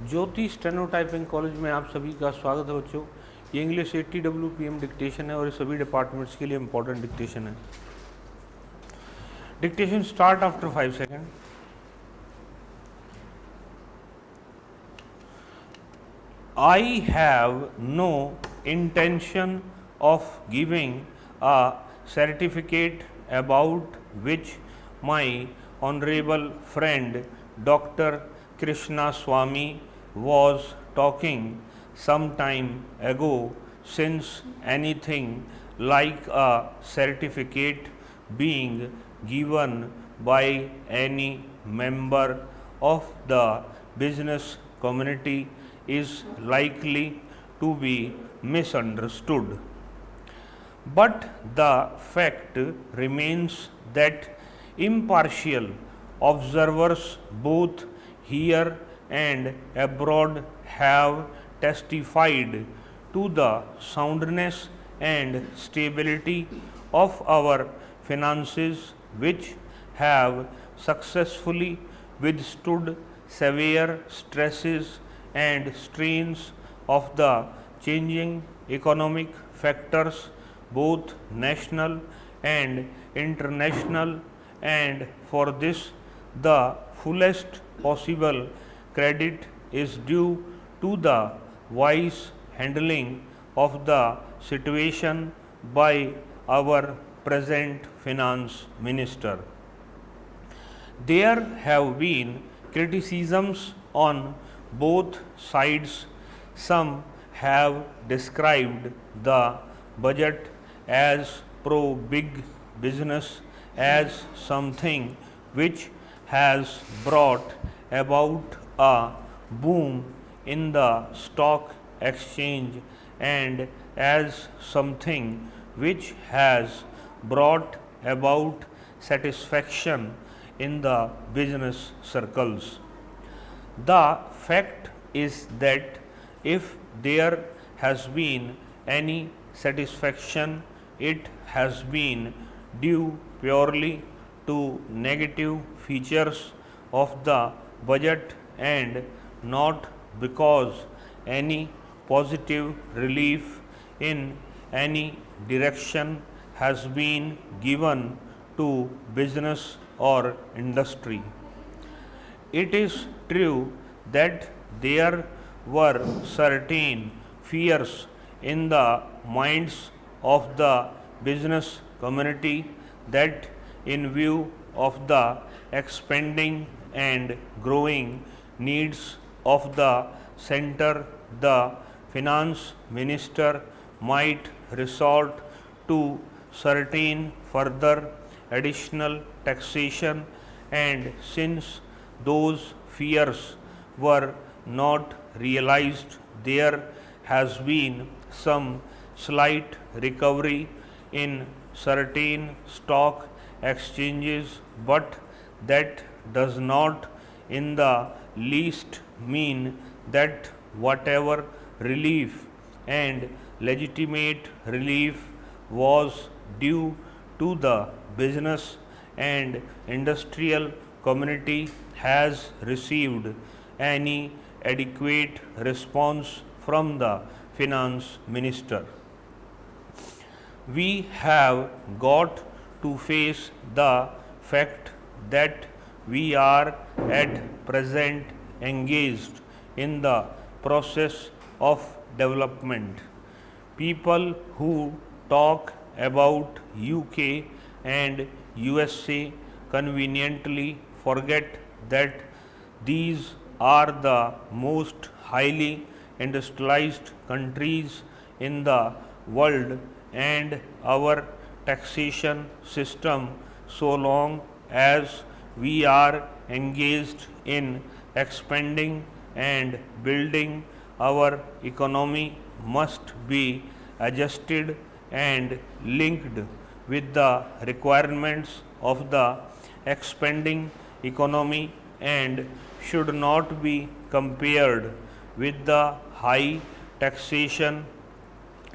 ज्योति steno typing college में आप सभी का स्वागत है बच्चों। ये इंग्लिश 80 WPM डिक्टेशन है और ये सभी डिपार्टमेंट्स के लिए इंपॉर्टेंट डिक्टेशन है। Dictation start after 5 second. I have no intention of giving a certificate about which my honorable friend Dr. Krishna Swami was talking some time ago, since anything like a certificate being given by any member of the business community is likely to be misunderstood. But the fact remains that impartial observers both here and abroad have testified to the soundness and stability of our finances, which have successfully withstood severe stresses and strains of the changing economic factors, both national and international, and for this the fullest possible credit is due to the wise handling of the situation by our present finance minister. There have been criticisms on both sides. Some have described the budget as pro big business, as something which has brought about a boom in the stock exchange, and as something which has brought about satisfaction in the business circles. The fact is that if there has been any satisfaction, it has been due purely to negative features of the budget and not because any positive relief in any direction has been given to business or industry. It is true that there were certain fears in the minds of the business community that, in view of the expanding and growing needs of the center, the finance minister might resort to certain further additional taxation, and since those fears were not realized, there has been some slight recovery in certain stock exchanges, but that does not in the least mean that whatever relief and legitimate relief was due to the business and industrial community has received any adequate response from the finance minister. We have got to face the fact that we are at present engaged in the process of development. People who talk about UK and USA conveniently forget that these are the most highly industrialized countries in the world, and our taxation system, so long as we are engaged in expanding and building our economy, must be adjusted and linked with the requirements of the expanding economy, and should not be compared with the high taxation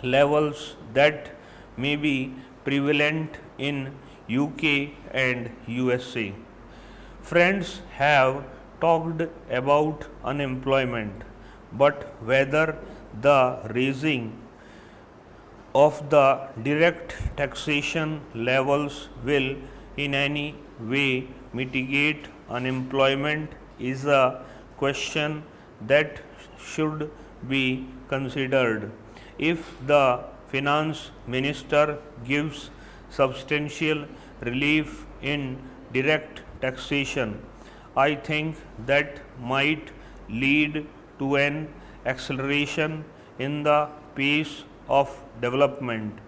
levels that may be prevalent in UK and USA. Friends have talked about unemployment, but whether the raising of the direct taxation levels will in any way mitigate unemployment is a question that should be considered. If the finance minister gives substantial relief in direct taxation, I think that might lead to an acceleration in the pace of development.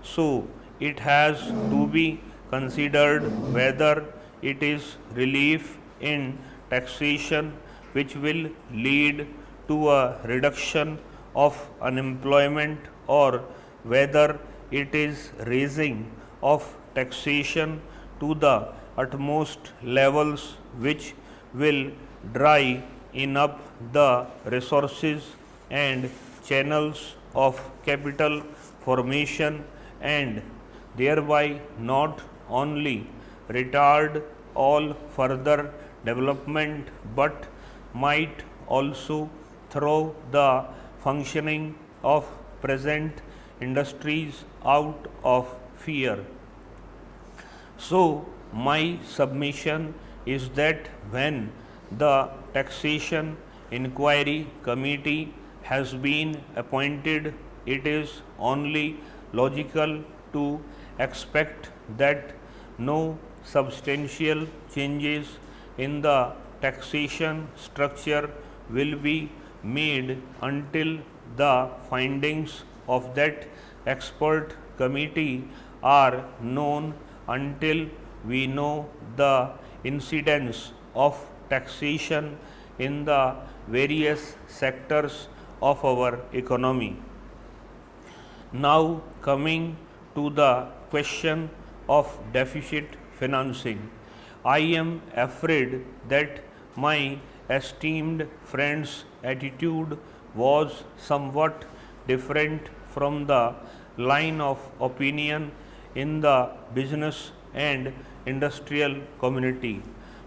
So it has to be considered whether it is relief in taxation which will lead to a reduction of unemployment, or whether it is raising of taxation to the utmost levels which will dry in up the resources and channels of capital formation, and thereby not only retard all further development but might also throw the functioning of present industries out of fear. So my submission is that when the taxation inquiry committee has been appointed, it is only logical to expect that no substantial changes in the taxation structure will be made until the findings of that expert committee are known, until we know the incidence of taxation in the various sectors of our economy. Now coming to the question of deficit financing, I am afraid that my esteemed friend's attitude was somewhat different from the line of opinion in the business and industrial community.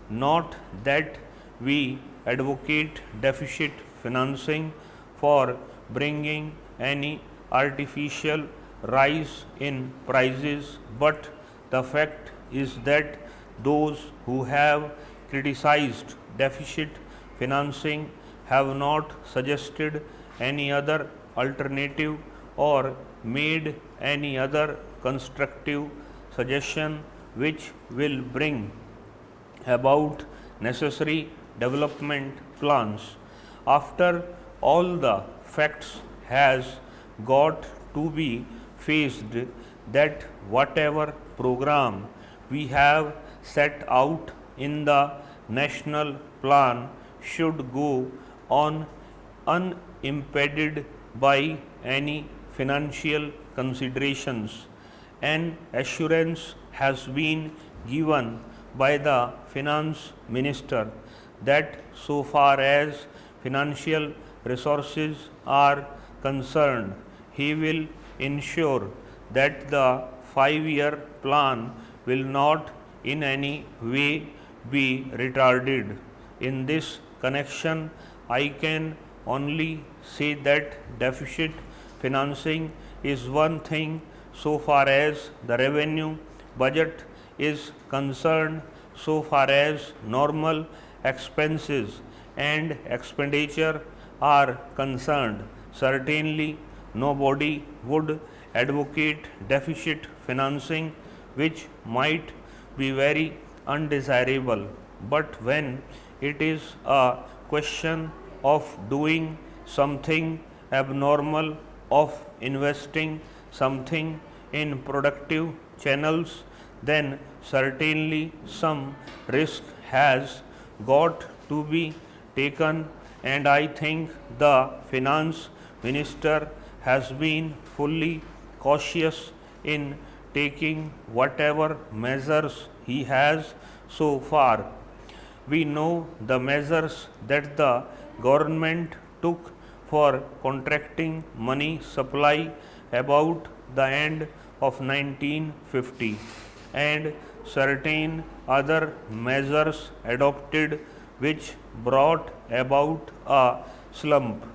Not that we advocate deficit financing for bringing any artificial rise in prices, but the fact is that those who have criticized deficit financing have not suggested any other alternative or made any other constructive suggestion which will bring about necessary development plans. After all the facts has got to be faced that whatever program we have set out in the national plan should go on unimpeded by any financial considerations. An assurance has been given by the finance minister that so far as financial resources are concerned, he will ensure that the 5-year plan will not in any way be retarded. In this connection, I can only say that deficit financing is one thing so far as the revenue budget is concerned, so far as normal expenses and expenditure are concerned. Certainly nobody would advocate deficit financing, which might be very undesirable, but when it is a question of doing something abnormal, of investing something in productive channels, then certainly some risk has got to be taken, and I think the finance minister has been fully cautious in taking whatever measures he has so far. We know the measures that the government took for contracting money supply about the end of 1950, and certain other measures adopted which brought about a slump.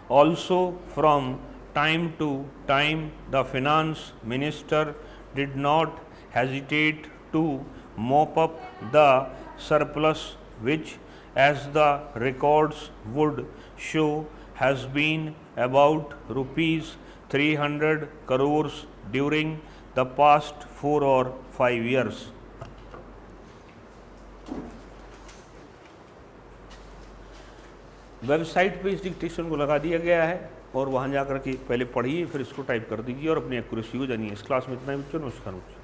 Also, from time to time, the finance minister did not hesitate to mop up the surplus, which, as the records would show, has been about rupees 300 crores during the past 4 or 5 years. Website पे इस dictation को लगा दिया गया है और वहाँ जाकर के पहले पढ़िए, फिर इसको टाइप कर दीजिए और अपनी एक्यूरेसी को जानिए। इस क्लास में इतना ही बच्चों, नमस्कार बच्चों।